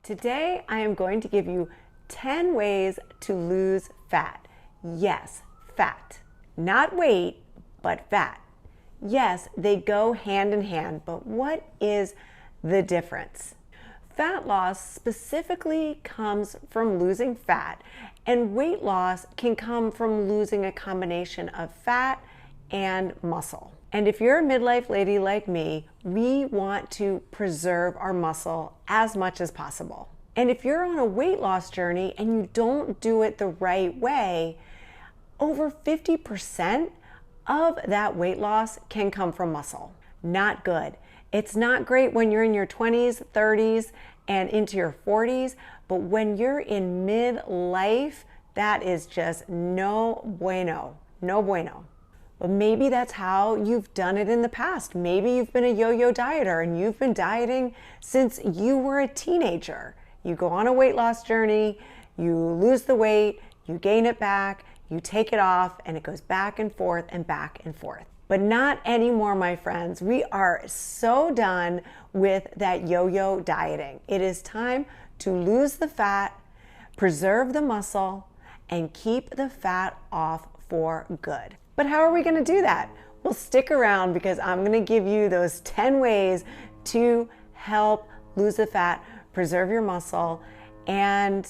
Today, I am going to give you 10 ways to lose fat. Yes, fat. Not weight, but fat. Yes, they go hand in hand, but what is the difference? Fat loss specifically comes from losing fat, and weight loss can come from losing a combination of fat and muscle. And if you're a midlife lady like me, we want to preserve our muscle as much as possible. And if you're on a weight loss journey and you don't do it the right way, over 50% of that weight loss can come from muscle. Not good. It's not great when you're in your 20s, 30s, and into your 40s, but when you're in midlife, that is just no bueno, no bueno. But maybe that's how you've done it in the past. Maybe you've been a yo-yo dieter and you've been dieting since you were a teenager. You go on a weight loss journey, you lose the weight, you gain it back, you take it off, and it goes back and forth and back and forth. But not anymore, my friends. We are so done with that yo-yo dieting. It is time to lose the fat, preserve the muscle, and keep the fat off for good. But how are we going to do that? Well, stick around because I'm going to give you those 10 ways to help lose the fat, preserve your muscle, and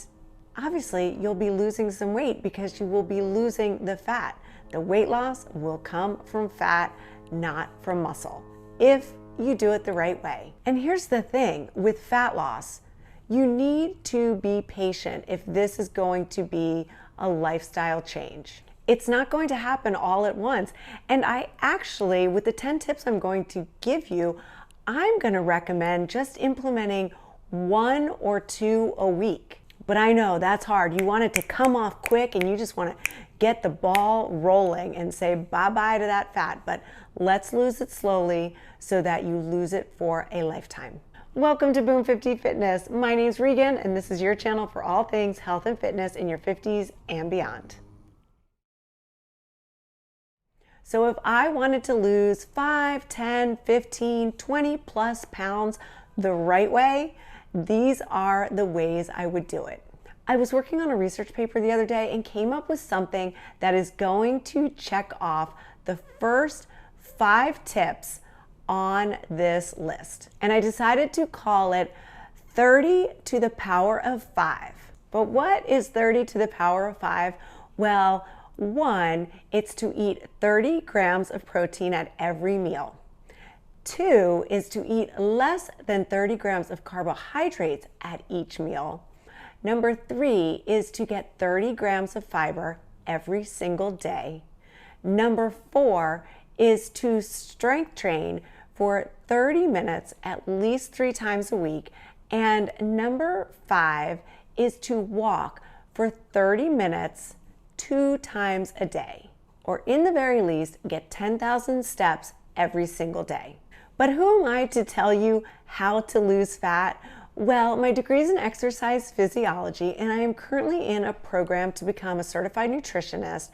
obviously you'll be losing some weight because you will be losing the fat. The weight loss will come from fat, not from muscle, if you do it the right way. And here's the thing with fat loss, you need to be patient if this is going to be a lifestyle change. It's not going to happen all at once. And I actually, with the 10 tips I'm going to give you, I'm going to recommend just implementing 1 or 2 a week. But I know that's hard. You want it to come off quick and you just want to get the ball rolling and say bye-bye to that fat. But let's lose it slowly so that you lose it for a lifetime. Welcome to Boom 50 Fitness. My name's Regan and this is your channel for all things health and fitness in your 50s and beyond. So if I wanted to lose 5, 10, 15, 20 plus pounds the right way, these are the ways I would do it. I was working on a research paper the other day and came up with something that is going to check off the first 5 tips on this list. And I decided to call it 30 to the power of 5. But what is 30 to the power of 5? Well, 1, it's to eat 30 grams of protein at every meal. 2 is to eat less than 30 grams of carbohydrates at each meal. Number 3 is to get 30 grams of fiber every single day. Number 4 is to strength train for 30 minutes at least 3 times a week. And number 5 is to walk for 30 minutes 2 times a day, or in the very least, get 10,000 steps every single day. But who am I to tell you how to lose fat? Well, my degree is in exercise physiology, and I am currently in a program to become a certified nutritionist,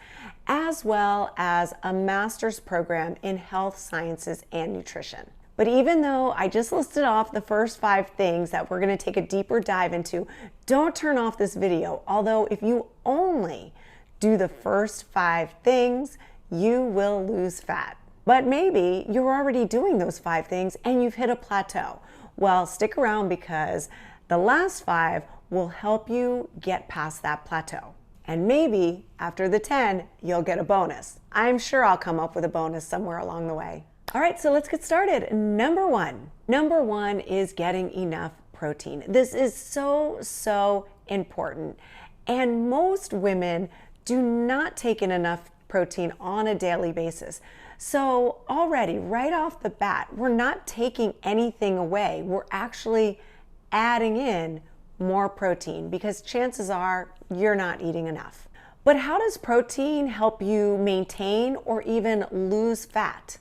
as well as a master's program in health sciences and nutrition. But even though I just listed off the first 5 things that we're going to take a deeper dive into, don't turn off this video. Although if you only do the first 5 things, you will lose fat. But maybe you're already doing those 5 things and you've hit a plateau. Well, stick around because the last 5 will help you get past that plateau. And maybe after the 10, you'll get a bonus. I'm sure I'll come up with a bonus somewhere along the way. All right, so let's get started. Number 1. Number 1 is getting enough protein. This is so important. And most women do not take in enough protein on a daily basis. So already, right off the bat, we're not taking anything away. We're actually adding in more protein because chances are you're not eating enough. But how does protein help you maintain or even lose fat?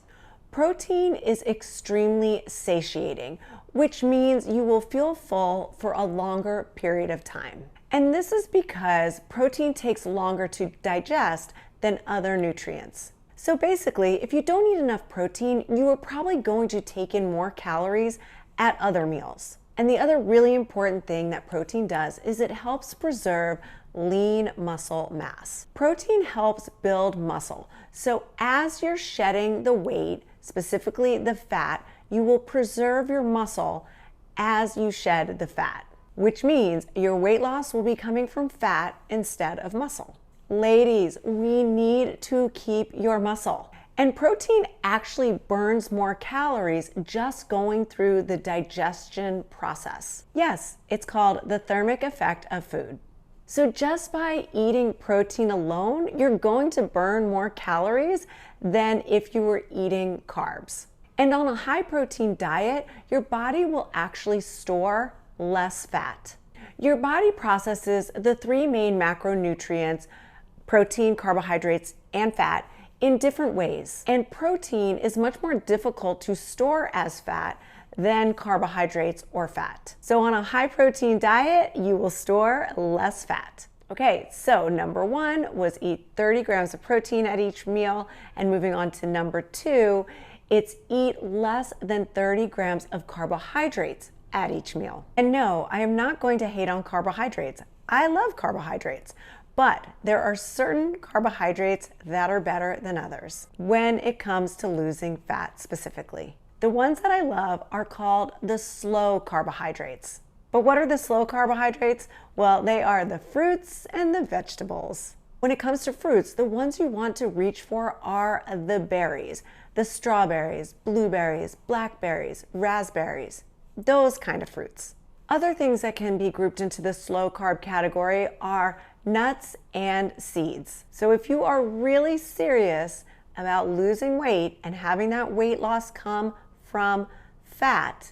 Protein is extremely satiating, which means you will feel full for a longer period of time. And this is because protein takes longer to digest than other nutrients. So basically, if you don't eat enough protein, you are probably going to take in more calories at other meals. And the other really important thing that protein does is it helps preserve lean muscle mass. Protein helps build muscle. So as you're shedding the weight, specifically the fat, you will preserve your muscle as you shed the fat, which means your weight loss will be coming from fat instead of muscle. Ladies, we need to keep your muscle. And protein actually burns more calories just going through the digestion process. Yes, it's called the thermic effect of food. So just by eating protein alone, you're going to burn more calories than if you were eating carbs. And on a high protein diet, your body will actually store less fat. Your body processes the three main macronutrients, protein, carbohydrates, and fat, in different ways. And protein is much more difficult to store as fat than carbohydrates or fat. So on a high protein diet, you will store less fat. Okay, so number 1 was eat 30 grams of protein at each meal. And moving on to number 2, it's eat less than 30 grams of carbohydrates at each meal. And no, I am not going to hate on carbohydrates. I love carbohydrates. But there are certain carbohydrates that are better than others when it comes to losing fat specifically. The ones that I love are called the slow carbohydrates. But what are the slow carbohydrates? Well, they are the fruits and the vegetables. When it comes to fruits, the ones you want to reach for are the berries, the strawberries, blueberries, blackberries, raspberries, those kind of fruits. Other things that can be grouped into the slow carb category are nuts and seeds. So if you are really serious about losing weight and having that weight loss come from fat,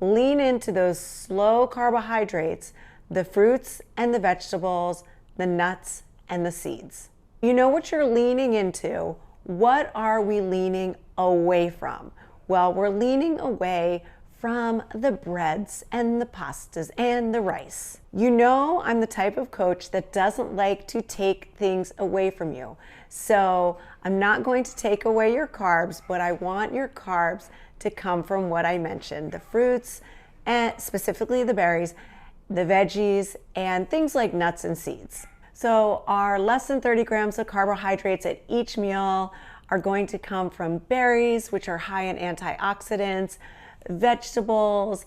lean into those slow carbohydrates, the fruits and the vegetables, the nuts and the seeds. You know what you're leaning into. What are we leaning away from? Well, we're leaning away from the breads and the pastas and the rice. You know I'm the type of coach that doesn't like to take things away from you. So I'm not going to take away your carbs, but I want your carbs to come from what I mentioned, the fruits, and specifically the berries, the veggies, and things like nuts and seeds. So our less than 30 grams of carbohydrates at each meal are going to come from berries, which are high in antioxidants, vegetables,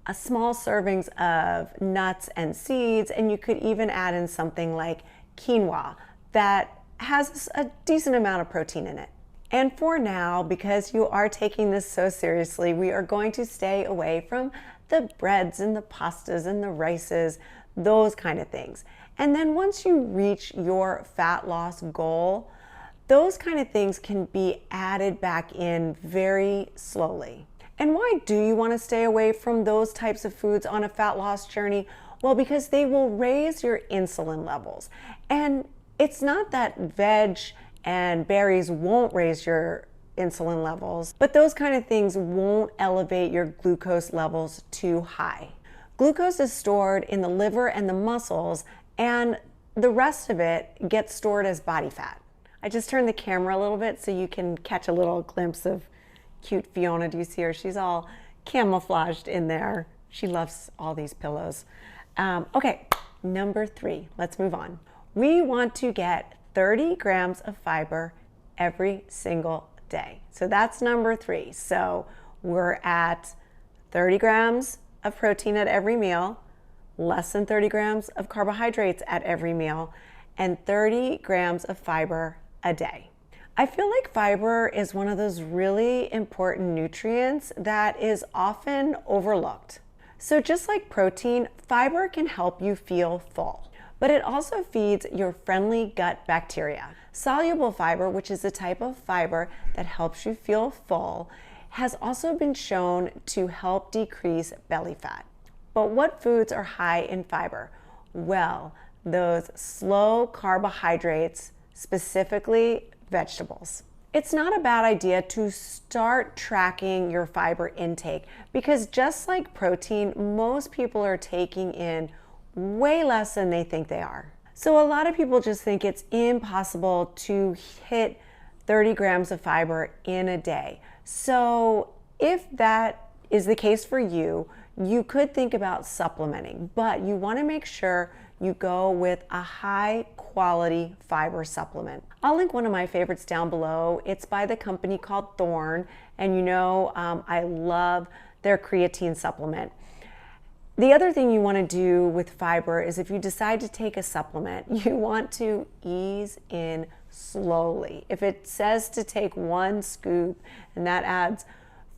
a small servings of nuts and seeds, and you could even add in something like quinoa that has a decent amount of protein in it. And for now, because you are taking this so seriously, we are going to stay away from the breads and the pastas and the rices, those kind of things. And then once you reach your fat loss goal, those kind of things can be added back in very slowly. And why do you want to stay away from those types of foods on a fat loss journey? Well, because they will raise your insulin levels. And it's not that veg and berries won't raise your insulin levels, but those kind of things won't elevate your glucose levels too high. Glucose is stored in the liver and the muscles, and the rest of it gets stored as body fat. I just turned the camera a little bit so you can catch a little glimpse of cute Fiona. Do you see her? She's all camouflaged in there. She loves all these pillows. Okay, number 3, let's move on. We want to get 30 grams of fiber every single day. So that's number 3. So we're at 30 grams of protein at every meal, less than 30 grams of carbohydrates at every meal, and 30 grams of fiber a day. I feel like fiber is one of those really important nutrients that is often overlooked. So just like protein, fiber can help you feel full, but it also feeds your friendly gut bacteria. Soluble fiber, which is a type of fiber that helps you feel full, has also been shown to help decrease belly fat. But what foods are high in fiber? Well, those slow carbohydrates, specifically vegetables. It's not a bad idea to start tracking your fiber intake because just like protein, most people are taking in way less than they think they are. So a lot of people just think it's impossible to hit 30 grams of fiber in a day. So if that is the case for you, you could think about supplementing, but you want to make sure you go with a high quality fiber supplement. I'll link one of my favorites down below. It's by the company called Thorne, and I love their creatine supplement. The other thing you want to do with fiber is if you decide to take a supplement, you want to ease in slowly. If it says to take 1 scoop and that adds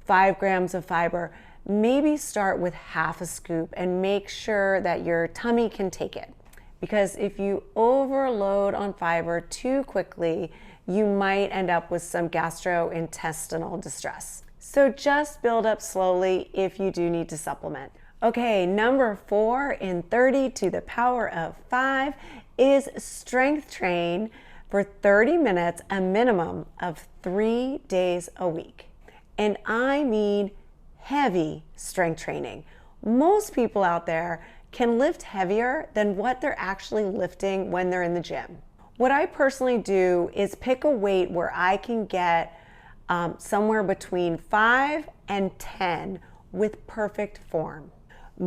5 grams of fiber, maybe start with half a scoop and make sure that your tummy can take it. Because if you overload on fiber too quickly, you might end up with some gastrointestinal distress. So just build up slowly if you do need to supplement. Okay, number 4 in 30 to the power of 5 is strength train for 30 minutes, a minimum of 3 days a week. And I mean heavy strength training. Most people out there can lift heavier than what they're actually lifting when they're in the gym. What I personally do is pick a weight where I can get somewhere between 5 and 10 with perfect form.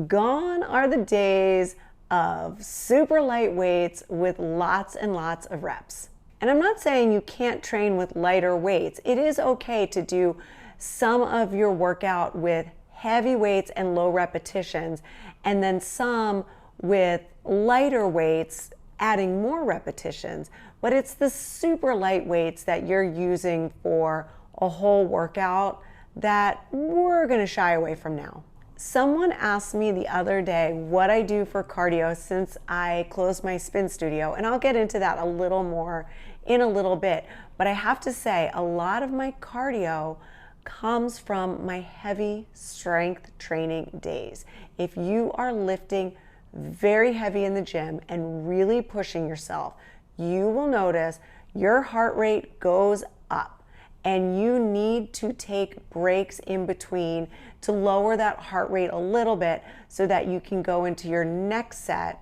Gone are the days of super light weights with lots and lots of reps. And I'm not saying you can't train with lighter weights. It is okay to do some of your workout with heavy weights and low repetitions, and then some with lighter weights adding more repetitions. But it's the super light weights that you're using for a whole workout that we're gonna shy away from now. Someone asked me the other day what I do for cardio since I closed my spin studio, and I'll get into that a little more in a little bit. But I have to say, a lot of my cardio comes from my heavy strength training days. If you are lifting very heavy in the gym and really pushing yourself, you will notice your heart rate goes up. And you need to take breaks in between to lower that heart rate a little bit so that you can go into your next set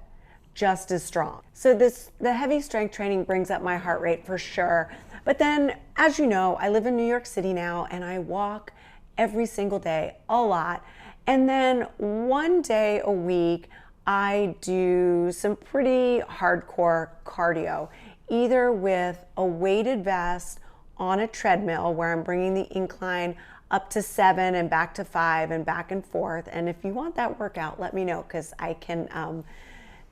just as strong. So the heavy strength training brings up my heart rate for sure. But then, as you know, I live in New York City now and I walk every single day a lot. And then 1 day a week, I do some pretty hardcore cardio, either with a weighted vest on a treadmill where I'm bringing the incline up to 7 and back to 5 and back and forth. And if you want that workout, let me know, because I can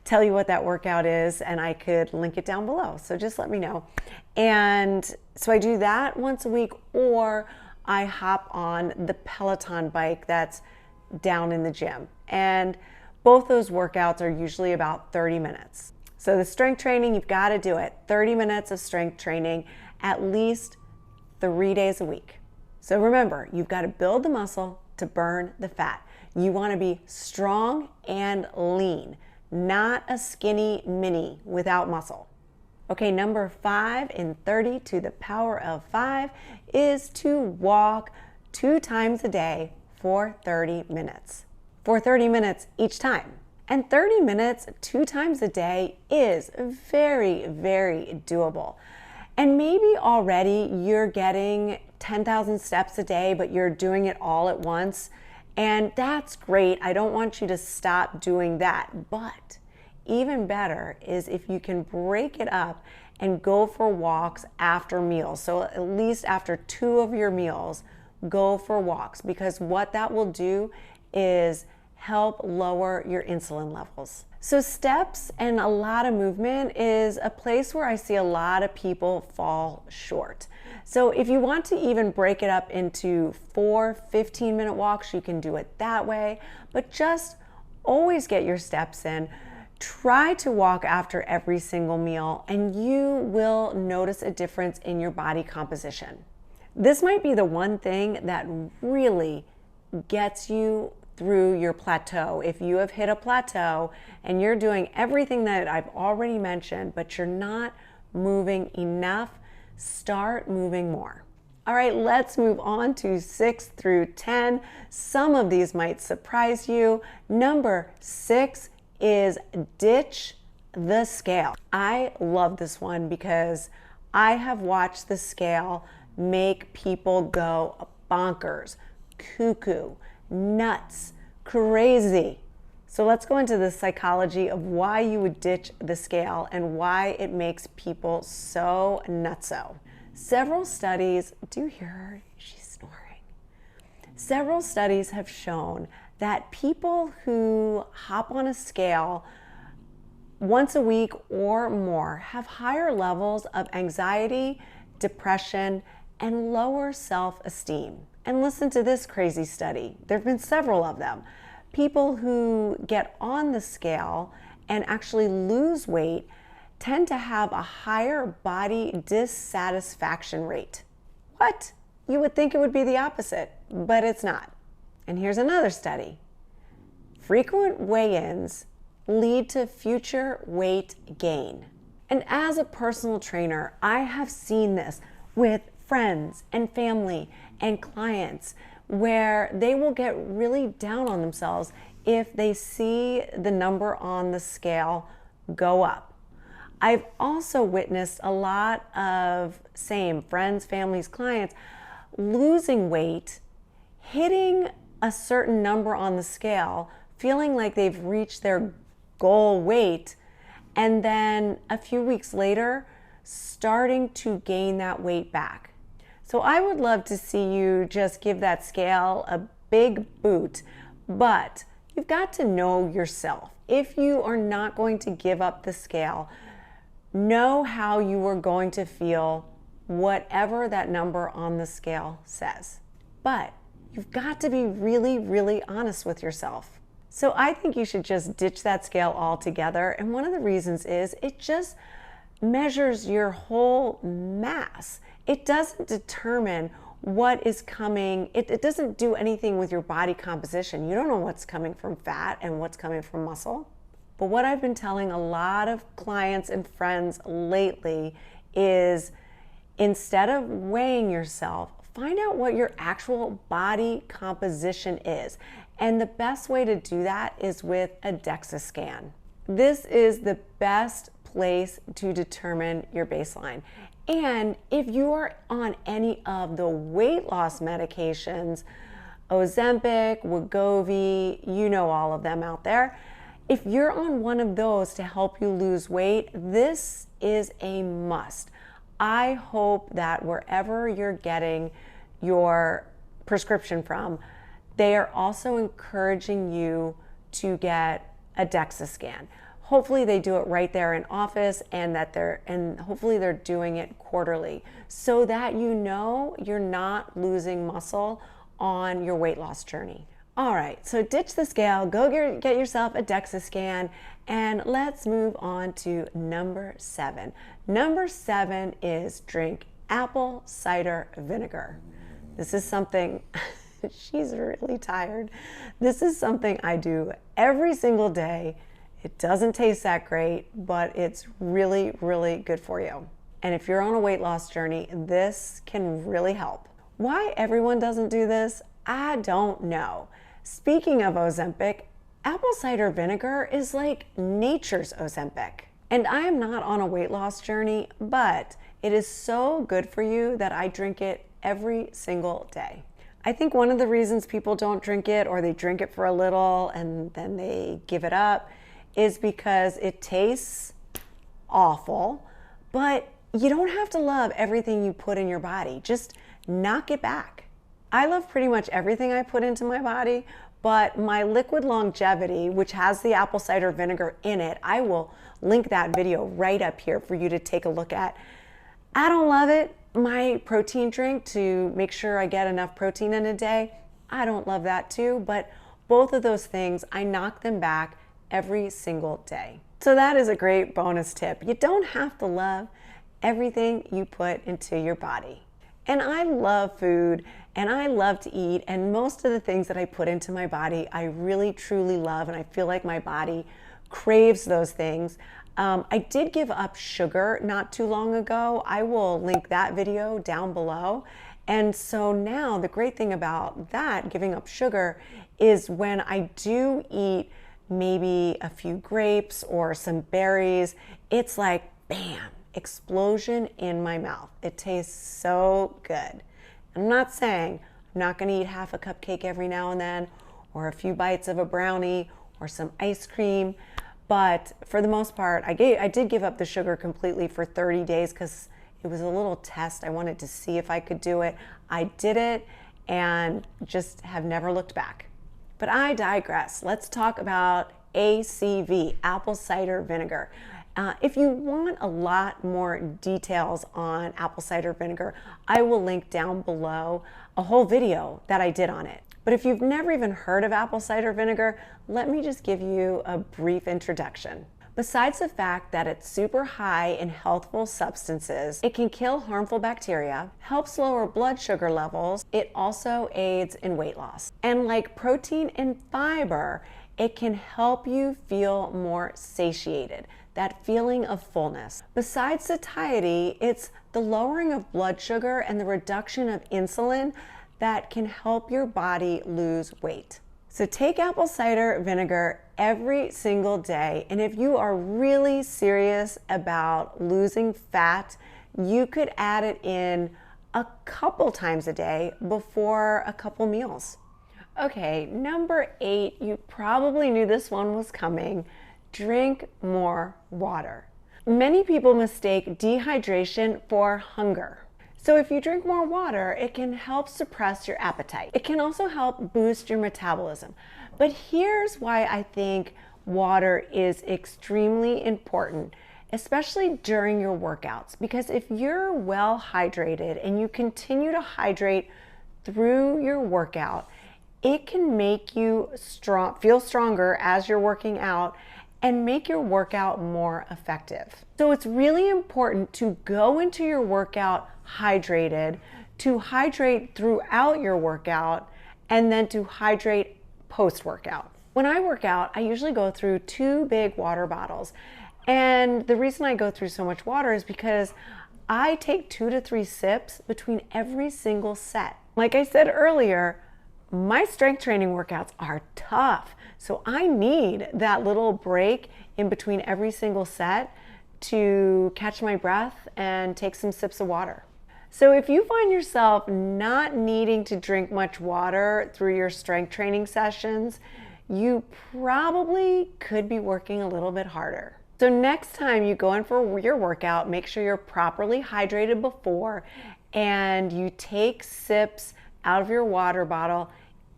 tell you what that workout is and I could link it down below. So just let me know. And so I do that once a week, or I hop on the Peloton bike that's down in the gym. And both those workouts are usually about 30 minutes. So the strength training, you've got to do it. 30 minutes of strength training at least 3 days a week. So remember, you've got to build the muscle to burn the fat. You want to be strong and lean, not a skinny mini without muscle. Okay, number 5 in 30 to the power of 5 is to walk 2 times a day for 30 minutes. For 30 minutes each time. And 30 minutes 2 times a day is very, very doable. And maybe already you're getting 10,000 steps a day, but you're doing it all at once. And that's great. I don't want you to stop doing that. But even better is if you can break it up and go for walks after meals. So at least after 2 of your meals, go for walks, because what that will do is help lower your insulin levels. So steps and a lot of movement is a place where I see a lot of people fall short. So if you want to even break it up into 4 15-minute walks, you can do it that way, but just always get your steps in. Try to walk after every single meal and you will notice a difference in your body composition. This might be the one thing that really gets you through your plateau. If you have hit a plateau and you're doing everything that I've already mentioned, but you're not moving enough, start moving more. All right, let's move on to 6 through 10. Some of these might surprise you. Number 6 is ditch the scale. I love this one because I have watched the scale make people go bonkers, cuckoo, nuts, Crazy. So let's go into the psychology of why you would ditch the scale and why it makes people so nutso. Several studies, do you hear her? She's snoring. Several studies have shown that people who hop on a scale once a week or more have higher levels of anxiety, depression, and lower self-esteem. And listen to this crazy study. There have been several of them. People who get on the scale and actually lose weight tend to have a higher body dissatisfaction rate. What? You would think it would be the opposite, but it's not. And here's another study. Frequent weigh-ins lead to future weight gain. And as a personal trainer, I have seen this with friends and family and clients where they will get really down on themselves if they see the number on the scale go up. I've also witnessed a lot of friends, families, clients losing weight, hitting a certain number on the scale, feeling like they've reached their goal weight, and then a few weeks later starting to gain that weight back. So I would love to see you just give that scale a big boot, but you've got to know yourself. If you are not going to give up the scale, know how you are going to feel whatever that number on the scale says. But you've got to be really, really honest with yourself. So I think you should just ditch that scale altogether. And one of the reasons is it just measures your whole mass. It doesn't determine what is coming. It doesn't do anything with your body composition. You don't know what's coming from fat and what's coming from muscle. But what I've been telling a lot of clients and friends lately is instead of weighing yourself, find out what your actual body composition is. And the best way to do that is with a DEXA scan. This is the best place to determine your baseline. And if you are on any of the weight loss medications, Ozempic, Wegovy, you know all of them out there, if you're on one of those to help you lose weight, this is a must. I hope that wherever you're getting your prescription from, they are also encouraging you to get a DEXA scan. Hopefully they do it right there in office, and hopefully they're doing it quarterly so that you know you're not losing muscle on your weight loss journey. All right, so ditch the scale, go get yourself a DEXA scan, and let's move on to number 7. Number 7 is drink apple cider vinegar. This is something, she's really tired. This is something I do every single day. It doesn't taste that great, but it's really, really good for you. And if you're on a weight loss journey, this can really help. Why everyone doesn't do this, I don't know. Speaking of Ozempic, apple cider vinegar is like nature's Ozempic. And I am not on a weight loss journey, but it is so good for you that I drink it every single day. I think one of the reasons people don't drink it, or they drink it for a little and then they give it up, is because it tastes awful, but you don't have to love everything you put in your body. Just knock it back. I love pretty much everything I put into my body, but my liquid longevity, which has the apple cider vinegar in it, I will link that video right up here for you to take a look at. I don't love it. My protein drink to make sure I get enough protein in a day, I don't love that too, but both of those things, I knock them back every single day. So that is a great bonus tip. You don't have to love everything you put into your body. And I love food and I love to eat, and most of the things that I put into my body I really truly love, and I feel like my body craves those things. I did give up sugar not too long ago. I will link that video down below. And so now the great thing about that, giving up sugar, is when I do eat maybe a few grapes or some berries, it's like bam, explosion in my mouth. It tastes so good. I'm not saying I'm not going to eat half a cupcake every now and then, or a few bites of a brownie or some ice cream. But for the most part, I did give up the sugar completely for 30 days because it was a little test. I wanted to see if I could do it. I did it and just have never looked back. But I digress. Let's talk about ACV, apple cider vinegar. If you want a lot more details on apple cider vinegar, I will link down below a whole video that I did on it. But if you've never even heard of apple cider vinegar, let me just give you a brief introduction. Besides the fact that it's super high in healthful substances, it can kill harmful bacteria, helps lower blood sugar levels, it also aids in weight loss. And like protein and fiber, it can help you feel more satiated, that feeling of fullness. Besides satiety, it's the lowering of blood sugar and the reduction of insulin that can help your body lose weight. So take apple cider vinegar every single day, and if you are really serious about losing fat, you could add it in a couple times a day before a couple meals. Okay, number 8, you probably knew this one was coming. Drink more water. Many people mistake dehydration for hunger. So if you drink more water, it can help suppress your appetite. It can also help boost your metabolism. But here's why I think water is extremely important, especially during your workouts. Because if you're well hydrated and you continue to hydrate through your workout, it can make you feel stronger as you're working out and make your workout more effective. So it's really important to go into your workout hydrated, to hydrate throughout your workout, and then to hydrate post-workout. When I work out, I usually go through 2 big water bottles. And the reason I go through so much water is because I take 2 to 3 sips between every single set. Like I said earlier, my strength training workouts are tough. So I need that little break in between every single set to catch my breath and take some sips of water. So if you find yourself not needing to drink much water through your strength training sessions, you probably could be working a little bit harder. So next time you go in for your workout, make sure you're properly hydrated before and you take sips out of your water bottle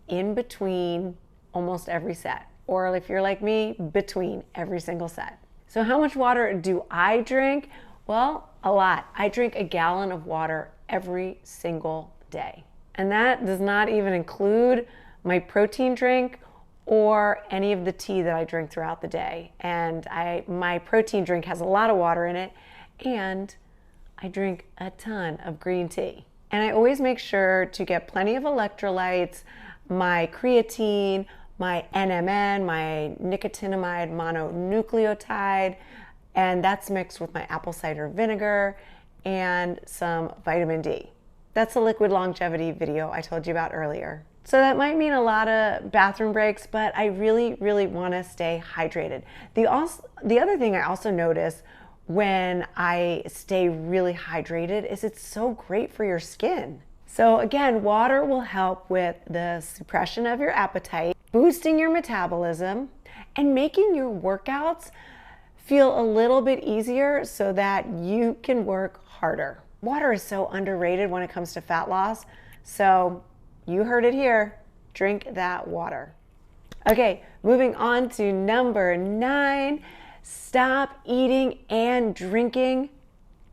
in between almost every set, or if you're like me, between every single set. So how much water do I drink? Well, a lot. I drink a gallon of water every single day. And that does not even include my protein drink or any of the tea that I drink throughout the day. And my protein drink has a lot of water in it, and I drink a ton of green tea. And I always make sure to get plenty of electrolytes, my creatine, my NMN, my nicotinamide mononucleotide, and that's mixed with my apple cider vinegar and some vitamin D. That's the liquid longevity video I told you about earlier. So that might mean a lot of bathroom breaks, but I really, really want to stay hydrated. The other thing I also notice when I stay really hydrated is it's so great for your skin. So again, water will help with the suppression of your appetite, boosting your metabolism, and making your workouts feel a little bit easier so that you can work harder. Water is so underrated when it comes to fat loss. So you heard it here, drink that water. Okay, moving on to number 9, stop eating and drinking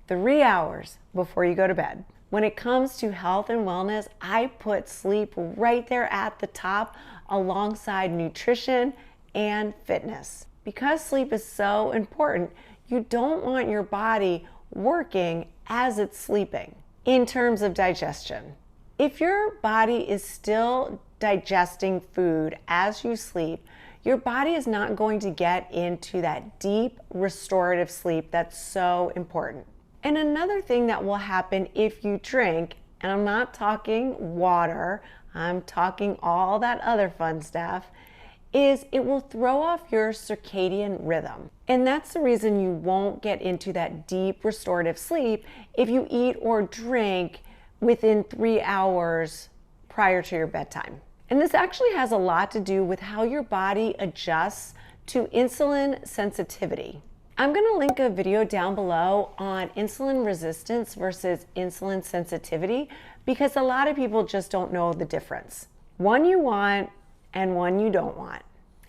3 hours before you go to bed. When it comes to health and wellness, I put sleep right there at the top alongside nutrition and fitness. Because sleep is so important, you don't want your body working as it's sleeping in terms of digestion. If your body is still digesting food as you sleep, your body is not going to get into that deep restorative sleep that's so important. And another thing that will happen if you drink, and I'm not talking water, I'm talking all that other fun stuff, is it will throw off your circadian rhythm. And that's the reason you won't get into that deep restorative sleep if you eat or drink within 3 hours prior to your bedtime. And this actually has a lot to do with how your body adjusts to insulin sensitivity. I'm going to link a video down below on insulin resistance versus insulin sensitivity because a lot of people just don't know the difference. One you want and one you don't want.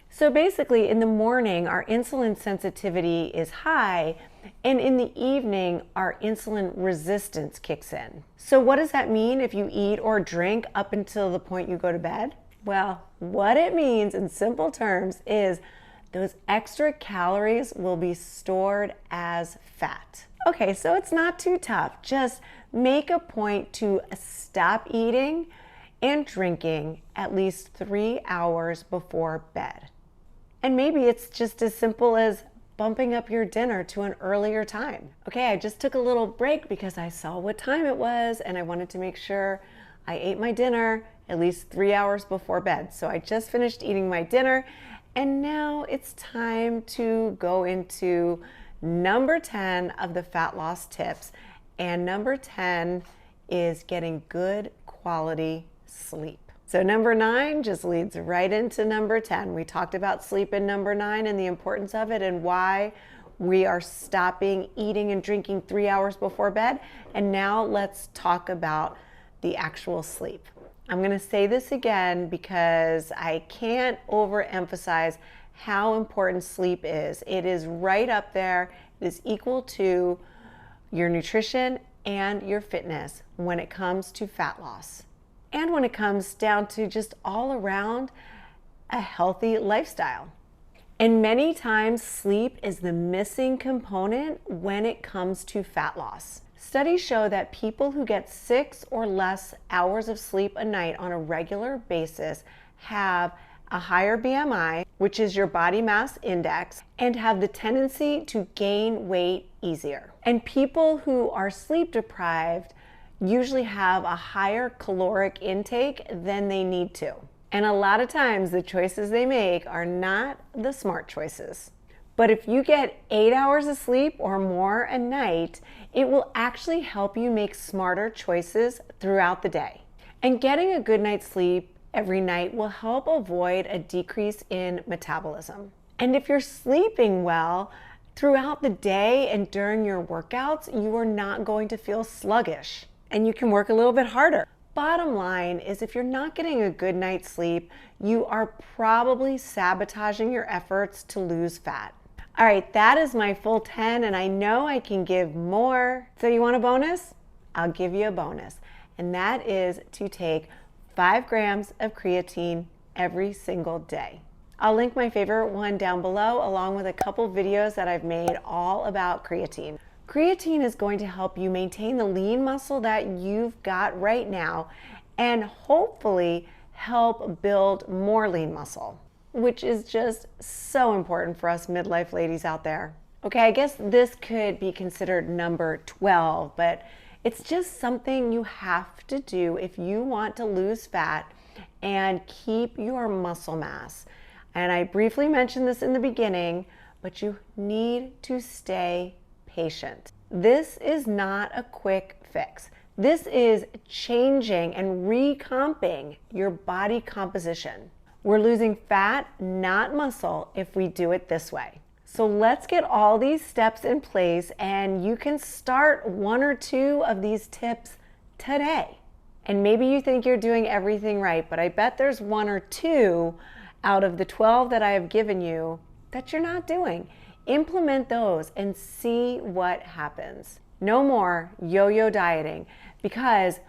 So basically in the morning, our insulin sensitivity is high, and in the evening, our insulin resistance kicks in. So what does that mean if you eat or drink up until the point you go to bed? Well, what it means in simple terms is those extra calories will be stored as fat. Okay, so it's not too tough. Just make a point to stop eating and drinking at least 3 hours before bed. And maybe it's just as simple as bumping up your dinner to an earlier time. Okay, I just took a little break because I saw what time it was and I wanted to make sure I ate my dinner at least 3 hours before bed. So I just finished eating my dinner and now it's time to go into number 10 of the fat loss tips. And number 10 is getting good quality sleep. So number 9 just leads right into number 10. We talked about sleep in number 9 and the importance of it and why we are stopping eating and drinking 3 hours before bed. And now let's talk about the actual sleep. I'm going to say this again because I can't overemphasize how important sleep is. It is right up there. It is equal to your nutrition and your fitness when it comes to fat loss. And when it comes down to just all around a healthy lifestyle. And many times sleep is the missing component when it comes to fat loss. Studies show that people who get 6 or less hours of sleep a night on a regular basis have a higher BMI, which is your body mass index, and have the tendency to gain weight easier. And people who are sleep deprived usually have a higher caloric intake than they need to. And a lot of times the choices they make are not the smart choices. But if you get 8 hours of sleep or more a night, it will actually help you make smarter choices throughout the day. And getting a good night's sleep every night will help avoid a decrease in metabolism. And if you're sleeping well throughout the day and during your workouts, you are not going to feel sluggish. And you can work a little bit harder. Bottom line is if you're not getting a good night's sleep, you are probably sabotaging your efforts to lose fat. All right, that is my full 10 and I know I can give more. So you want a bonus? I'll give you a bonus. And that is to take 5 grams of creatine every single day. I'll link my favorite one down below along with a couple videos that I've made all about creatine. Creatine is going to help you maintain the lean muscle that you've got right now and hopefully help build more lean muscle, which is just so important for us midlife ladies out there. Okay, I guess this could be considered number 12, but it's just something you have to do if you want to lose fat and keep your muscle mass. And I briefly mentioned this in the beginning, but you need to stay patient. This is not a quick fix. This is changing and recomping your body composition. We're losing fat, not muscle, if we do it this way. So let's get all these steps in place and you can start 1 or 2 of these tips today. And maybe you think you're doing everything right, but I bet there's 1 or 2 out of the 12 that I have given you that you're not doing. Implement those and see what happens. No more yo-yo dieting, because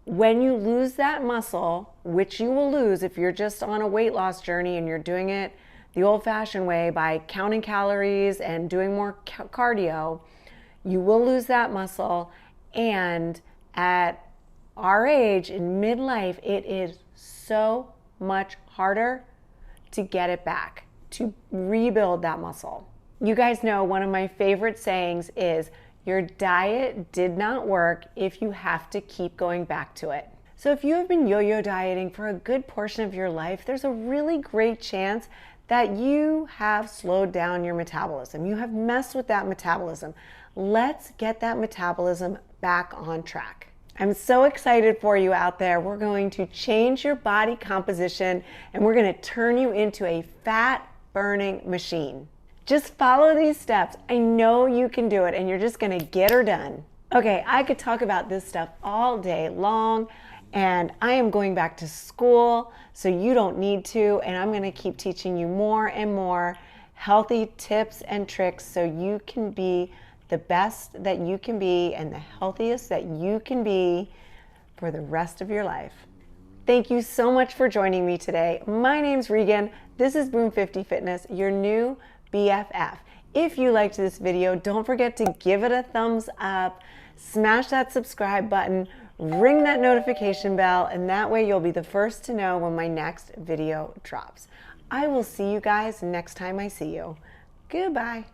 when you lose that muscle, which you will lose if you're just on a weight loss journey and you're doing it the old-fashioned way by counting calories and doing more cardio, you will lose that muscle. And at our age, in midlife, it is so much harder to get it back, to rebuild that muscle. You guys know one of my favorite sayings is, your diet did not work if you have to keep going back to it. So if you have been yo-yo dieting for a good portion of your life, there's a really great chance that you have slowed down your metabolism. You have messed with that metabolism. Let's get that metabolism back on track. I'm so excited for you out there. We're going to change your body composition and we're going to turn you into a fat burning machine. Just follow these steps. I know you can do it and you're just going to get her done. Okay, I could talk about this stuff all day long, and I am going back to school, so you don't need to, and I'm going to keep teaching you more and more healthy tips and tricks so you can be the best that you can be and the healthiest that you can be for the rest of your life. Thank you so much for joining me today. My name's Regan. This is Boom 50 Fitness, your new BFF. If you liked this video, don't forget to give it a thumbs up, smash that subscribe button, ring that notification bell, and that way you'll be the first to know when my next video drops. I will see you guys next time I see you. Goodbye.